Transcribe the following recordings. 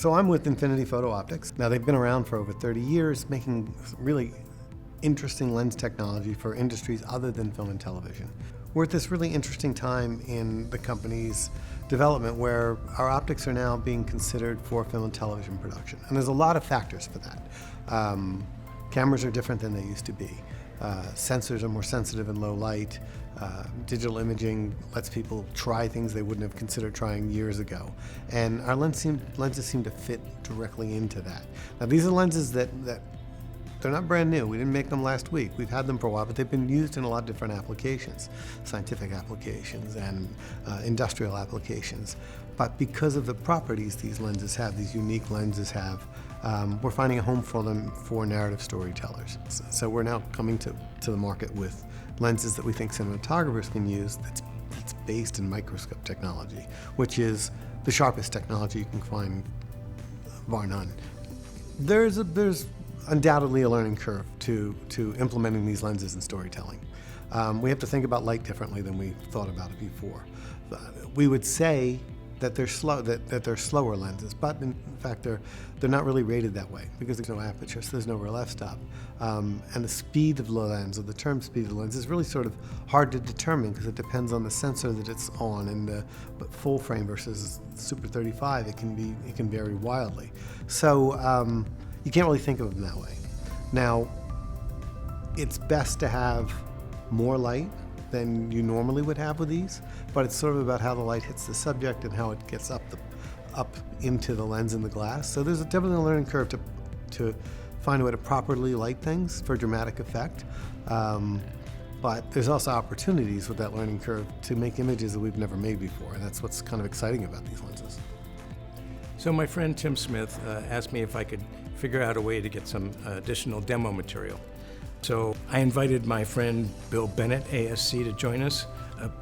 So I'm with Infinity Photo Optics. Now they've been around for over 30 years, making really interesting lens technology for industries other than film and television. We're at this really interesting time in the company's development where our optics are now being considered for film and television production. And there's a lot of factors for that. Cameras are different than they used to be. Sensors are more sensitive in low light. Digital imaging lets people try things they wouldn't have considered trying years ago. And our lenses seem to fit directly into that. Now these are lenses that they're not brand new. We didn't make them last week. We've had them for a while, but they've been used in a lot of different applications, scientific applications and industrial applications. But because of the properties these lenses have, these unique lenses have, we're finding a home for them for narrative storytellers. So we're now coming to the market with lenses that we think cinematographers can use that's based in microscope technology, which is the sharpest technology you can find, bar none. There's undoubtedly a learning curve to implementing these lenses in storytelling. We have to think about light differently than we thought about it before. We would say that they're slow, that they're slower lenses, but in fact they're not really rated that way because there's no aperture, so there's no real f-stop. And the speed of the lens, or the term speed of the lens, is really sort of hard to determine because it depends on the sensor that it's on, and but full frame versus Super 35, it can vary wildly. So you can't really think of them that way. Now, it's best to have more light than you normally would have with these, but it's sort of about how the light hits the subject and how it gets up into the lens and the glass. So there's definitely a learning curve to find a way to properly light things for dramatic effect. But there's also opportunities with that learning curve to make images that we've never made before, and that's what's kind of exciting about these lenses. So my friend Tim Smith asked me if I could figure out a way to get some additional demo material. So I invited my friend Bill Bennett, ASC, to join us.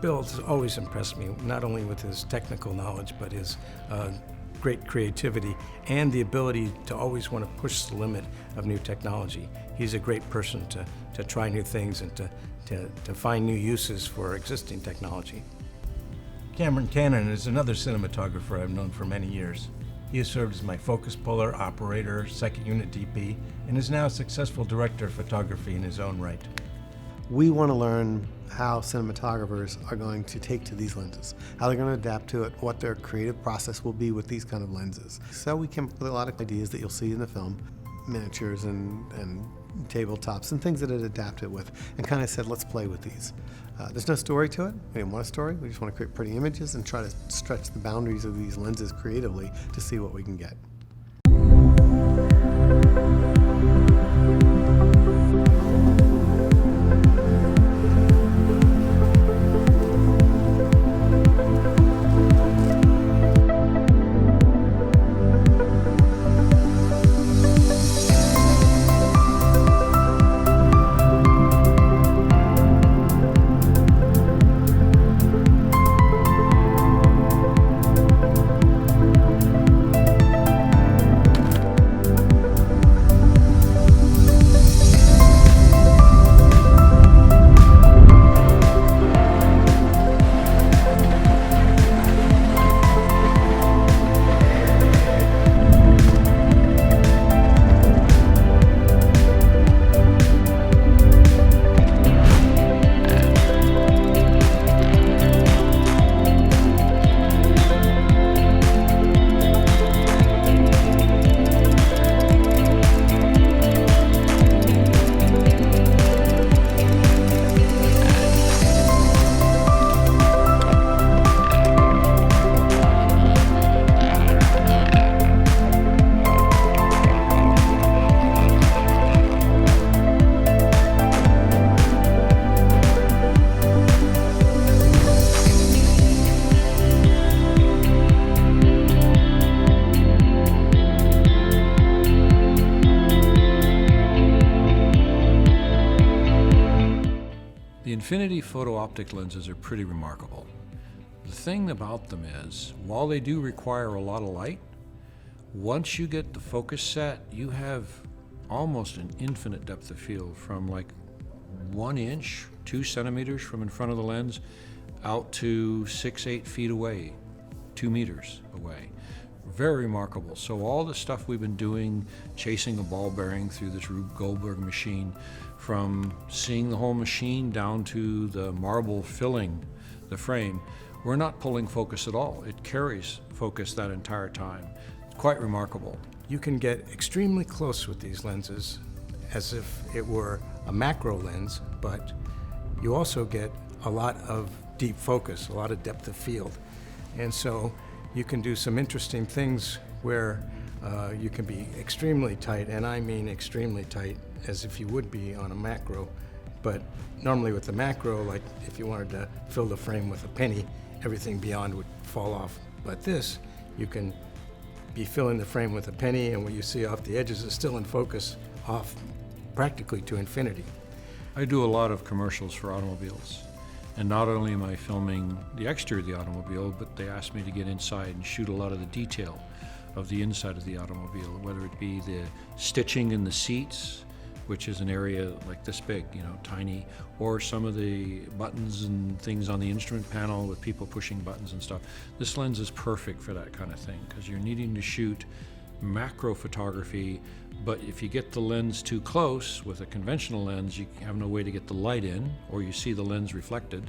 Bill's always impressed me, not only with his technical knowledge, but his great creativity and the ability to always want to push the limit of new technology. He's a great person to try new things and to find new uses for existing technology. Cameron Cannon is another cinematographer I've known for many years. He has served as my focus puller, operator, second unit DP, and is now a successful director of photography in his own right. We want to learn how cinematographers are going to take to these lenses, how they're going to adapt to it, what their creative process will be with these kind of lenses. So we came up with a lot of ideas that you'll see in the film, miniatures and tabletops and things that it adapted with, and kind of said, let's play with these. There's no story to it. We didn't want a story. We just want to create pretty images and try to stretch the boundaries of these lenses creatively to see what we can get. The Infinity photo-optic lenses are pretty remarkable. The thing about them is, while they do require a lot of light, once you get the focus set, you have almost an infinite depth of field from like 1 inch, 2 centimeters from in front of the lens, out to 6-8 feet away, 2 meters away. very remarkable. So all the stuff we've been doing, chasing a ball bearing through this Rube Goldberg machine, from seeing the whole machine down to the marble filling the frame, we're not pulling focus at all. It carries focus that entire time. It's quite remarkable. You can get extremely close with these lenses as if it were a macro lens, but you also get a lot of deep focus, a lot of depth of field. And so you can do some interesting things where you can be extremely tight, and I mean extremely tight, as if you would be on a macro. But normally with the macro, like if you wanted to fill the frame with a penny, everything beyond would fall off. But this, you can be filling the frame with a penny, and what you see off the edges is still in focus off practically to infinity. I do a lot of commercials for automobiles. And not only am I filming the exterior of the automobile, but they ask me to get inside and shoot a lot of the detail of the inside of the automobile, whether it be the stitching in the seats, which is an area like this big, tiny, or some of the buttons and things on the instrument panel with people pushing buttons and stuff. This lens is perfect for that kind of thing, because you're needing to shoot macro photography, but if you get the lens too close with a conventional lens, you have no way to get the light in, or you see the lens reflected.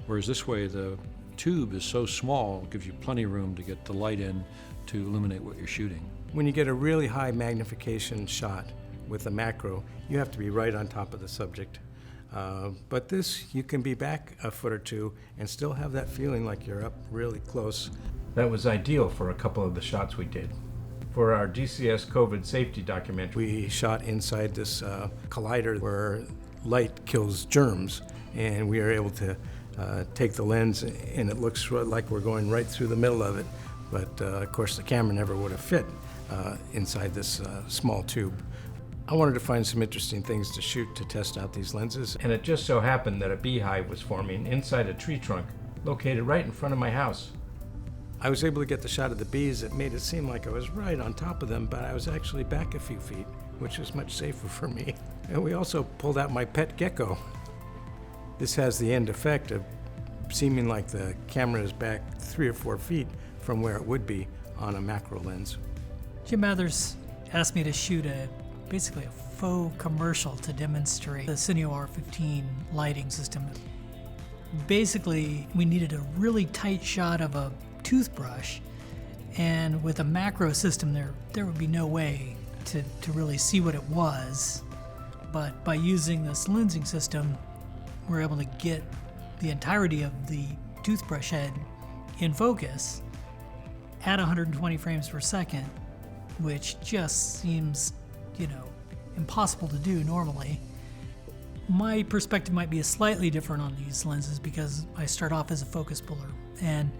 Whereas this way, the tube is so small, it gives you plenty of room to get the light in to illuminate what you're shooting. When you get a really high magnification shot with a macro, you have to be right on top of the subject. But this, you can be back a foot or two and still have that feeling like you're up really close. That was ideal for a couple of the shots we did. For our DCS COVID safety documentary, we shot inside this collider where light kills germs, and we are able to take the lens, and it looks like we're going right through the middle of it, but of course the camera never would have fit inside this small tube. I wanted to find some interesting things to shoot to test out these lenses, and it just so happened that a beehive was forming inside a tree trunk located right in front of my house. I was able to get the shot of the bees that made it seem like I was right on top of them, but I was actually back a few feet, which was much safer for me. And we also pulled out my pet gecko. This has the end effect of seeming like the camera is back 3 or 4 feet from where it would be on a macro lens. Jim Mathers asked me to shoot basically a faux commercial to demonstrate the SiSu R15 lighting system. Basically, we needed a really tight shot of a toothbrush, and with a macro system there would be no way to really see what it was, but by using this lensing system we're able to get the entirety of the toothbrush head in focus at 120 frames per second, which just seems impossible to do normally. My perspective might be slightly different on these lenses because I start off as a focus puller, and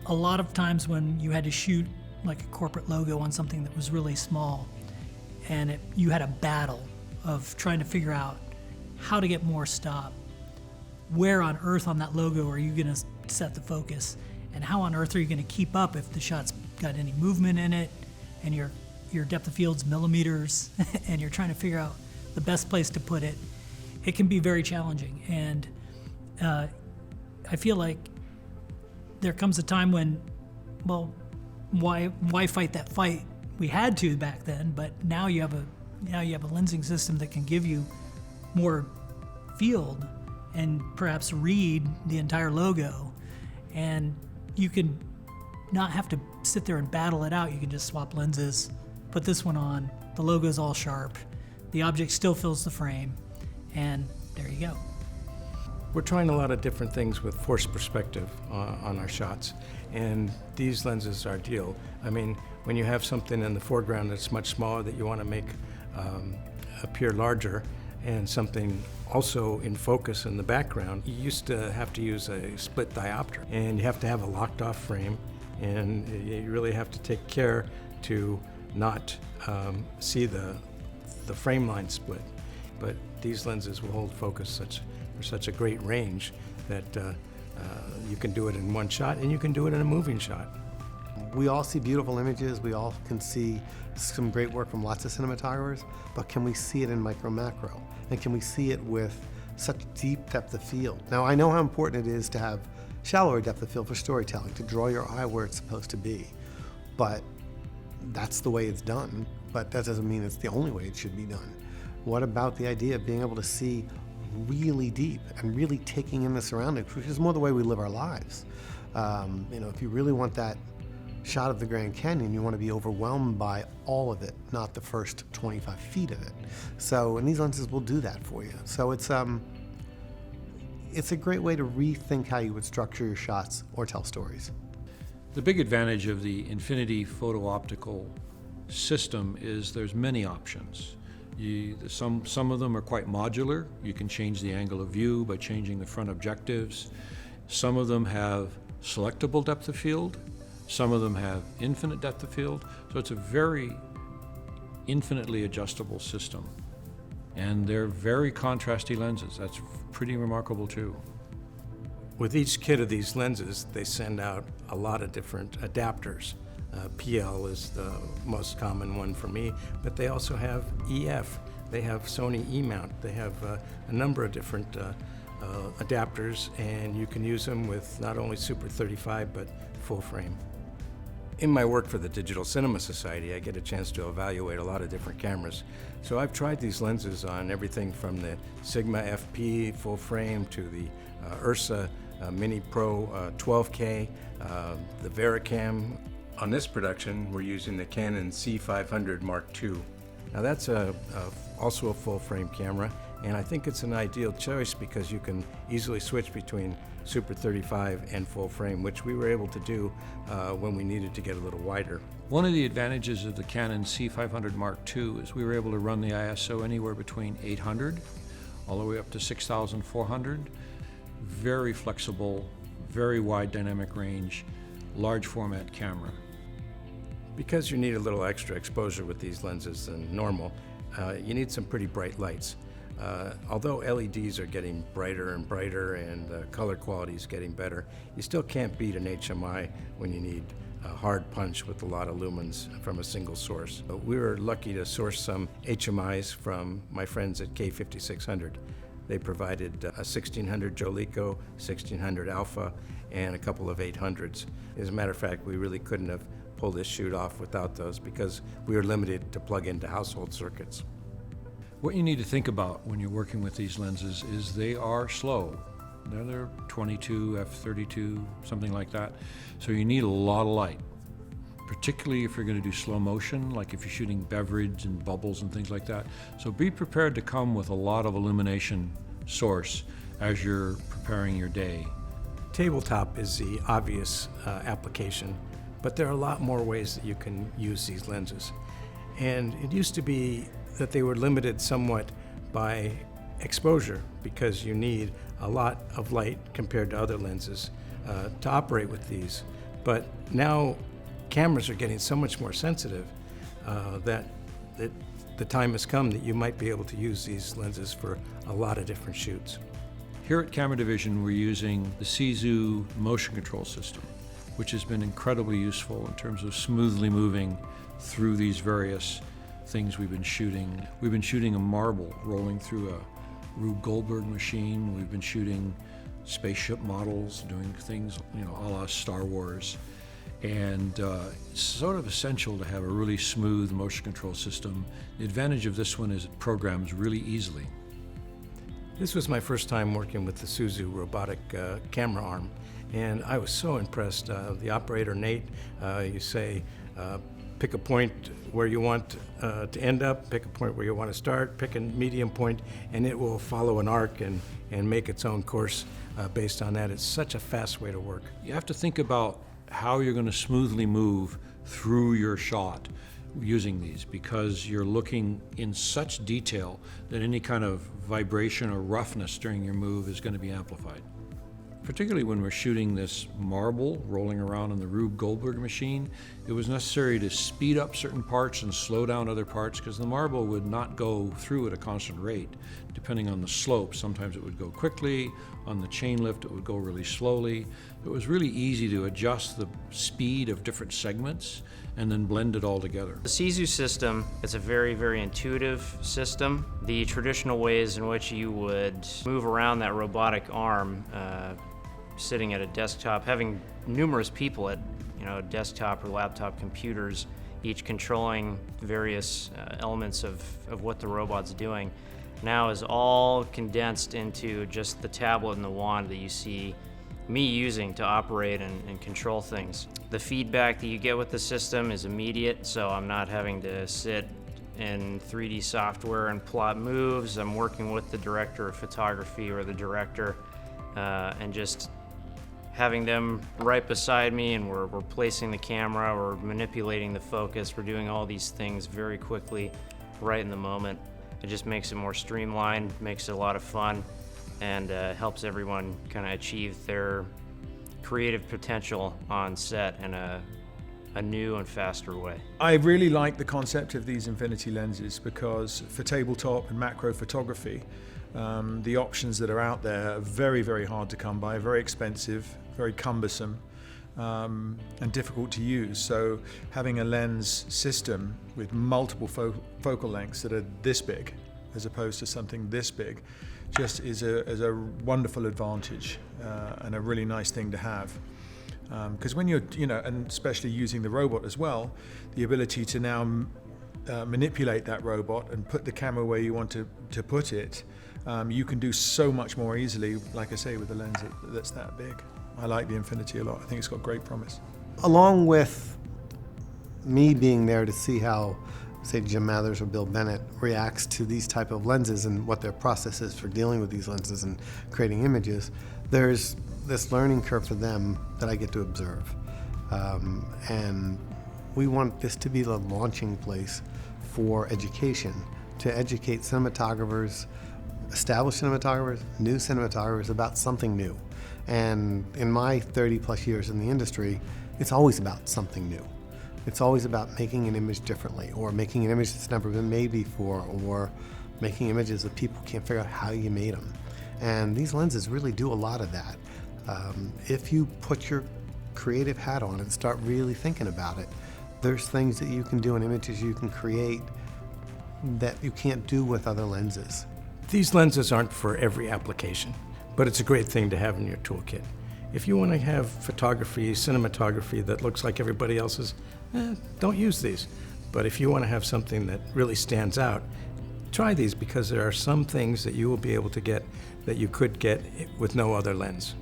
a lot of times when you had to shoot like a corporate logo on something that was really small, and you had a battle of trying to figure out how to get more stop. Where on earth on that logo are you going to set the focus, and how on earth are you going to keep up if the shot's got any movement in it, and your depth of field's millimeters, and you're trying to figure out the best place to put it. It can be very challenging, and I feel like there comes a time when, well, why fight that fight? We had to back then, but now you have a lensing system that can give you more field and perhaps read the entire logo, and you can not have to sit there and battle it out. You can just swap lenses, put this one on, the logo's all sharp, the object still fills the frame, and there you go. We're trying a lot of different things with forced perspective on our shots, and these lenses are ideal. I mean, when you have something in the foreground that's much smaller that you want to make appear larger, and something also in focus in the background, you used to have to use a split diopter, and you have to have a locked off frame, and you really have to take care to not see the frame line split. But these lenses will hold focus for such a great range that you can do it in one shot, and you can do it in a moving shot. We all see beautiful images, we all can see some great work from lots of cinematographers, but can we see it in micro macro? And can we see it with such deep depth of field? Now, I know how important it is to have shallower depth of field for storytelling, to draw your eye where it's supposed to be. but that's the way it's done. But that doesn't mean it's the only way it should be done. What about the idea of being able to see really deep and really taking in the surroundings, which is more the way we live our lives? If you really want that shot of the Grand Canyon, you want to be overwhelmed by all of it, not the first 25 feet of it. And these lenses will do that for you. So it's a great way to rethink how you would structure your shots or tell stories. The big advantage of the Infinity photo-optical system is there's many options. Some of them are quite modular. You can change the angle of view by changing the front objectives. Some of them have selectable depth of field. Some of them have infinite depth of field. So it's a very infinitely adjustable system. And they're very contrasty lenses. That's pretty remarkable too. With each kit of these lenses, they send out a lot of different adapters. PL is the most common one for me, but they also have EF. They have Sony E-mount. They have a number of different adapters, and you can use them with not only Super 35, but full frame. In my work for the Digital Cinema Society, I get a chance to evaluate a lot of different cameras. So I've tried these lenses on everything from the Sigma FP full frame to the Ursa Mini Pro 12K, the Vericam. On this production, we're using the Canon C500 MkII. Now that's also a full frame camera, and I think it's an ideal choice because you can easily switch between Super 35 and full frame, which we were able to do when we needed to get a little wider. One of the advantages of the Canon C500 MkII is we were able to run the ISO anywhere between 800 all the way up to 6,400. Very flexible, very wide dynamic range, large format camera. Because you need a little extra exposure with these lenses than normal, you need some pretty bright lights. Although LEDs are getting brighter and brighter and the color quality is getting better, you still can't beat an HMI when you need a hard punch with a lot of lumens from a single source. But we were lucky to source some HMIs from my friends at K5600. They provided a 1600 Jolico, 1600 Alpha, and a couple of 800s. As a matter of fact, we really couldn't have pulled this shoot off without those because we were limited to plug into household circuits. What you need to think about when you're working with these lenses is they are slow. They're 22, f32, something like that. So you need a lot of light, particularly if you're going to do slow motion, like if you're shooting beverage and bubbles and things like that. So be prepared to come with a lot of illumination source as you're preparing your day. Tabletop is the obvious application, but there are a lot more ways that you can use these lenses. And it used to be that they were limited somewhat by exposure because you need a lot of light compared to other lenses to operate with these. But now cameras are getting so much more sensitive that the time has come that you might be able to use these lenses for a lot of different shoots. Here at Camera Division, we're using the SiSu motion control system, which has been incredibly useful in terms of smoothly moving through these various things we've been shooting. We've been shooting a marble rolling through a Rube Goldberg machine. We've been shooting spaceship models, doing things, a la Star Wars. And it's sort of essential to have a really smooth motion control system. The advantage of this one is it programs really easily. This was my first time working with the SiSu Robotic Camera Arm, and I was so impressed. The operator, Nate, you say, pick a point where you want to end up, pick a point where you want to start, pick a medium point, and it will follow an arc and make its own course based on that. It's such a fast way to work. You have to think about how you're going to smoothly move through your shot using these, because you're looking in such detail that any kind of vibration or roughness during your move is going to be amplified. Particularly when we're shooting this marble rolling around in the Rube Goldberg machine, it was necessary to speed up certain parts and slow down other parts because the marble would not go through at a constant rate. Depending on the slope, sometimes it would go quickly. On the chain lift, it would go really slowly. It was really easy to adjust the speed of different segments and then blend it all together. The SiSu system is a very, very intuitive system. The traditional ways in which you would move around that robotic arm, sitting at a desktop, having numerous people at desktop or laptop computers, each controlling various elements of what the robot's doing, now is all condensed into just the tablet and the wand that you see me using to operate and control things. The feedback that you get with the system is immediate, so I'm not having to sit in 3D software and plot moves. I'm working with the director of photography or the director and just having them right beside me, and we're placing the camera, we're manipulating the focus, we're doing all these things very quickly, right in the moment. It just makes it more streamlined, makes it a lot of fun, and helps everyone kind of achieve their creative potential on set in a new and faster way. I really like the concept of these infinity lenses because for tabletop and macro photography, the options that are out there are very, very hard to come by, very expensive, very cumbersome, and difficult to use. So having a lens system with multiple focal lengths that are this big, as opposed to something this big, just is a wonderful advantage and a really nice thing to have. Because when you're, and especially using the robot as well, the ability to now manipulate that robot and put the camera where you want to put it, you can do so much more easily, like I say, with a lens that's that big. I like the Infinity a lot. I think it's got great promise. Along with me being there to see how, say, Jim Mathers or Bill Bennett reacts to these type of lenses and what their process is for dealing with these lenses and creating images, there's this learning curve for them that I get to observe. And we want this to be the launching place for education, to educate cinematographers, established cinematographers, new cinematographers about something new. And in my 30 plus years in the industry, it's always about something new. It's always about making an image differently, or making an image that's never been made before, or making images that people can't figure out how you made them. And these lenses really do a lot of that. If you put your creative hat on and start really thinking about it, there's things that you can do and images you can create that you can't do with other lenses. These lenses aren't for every application, but it's a great thing to have in your toolkit. If you want to have photography, cinematography that looks like everybody else's, don't use these. But if you want to have something that really stands out, try these, because there are some things that you will be able to get that you could get with no other lens.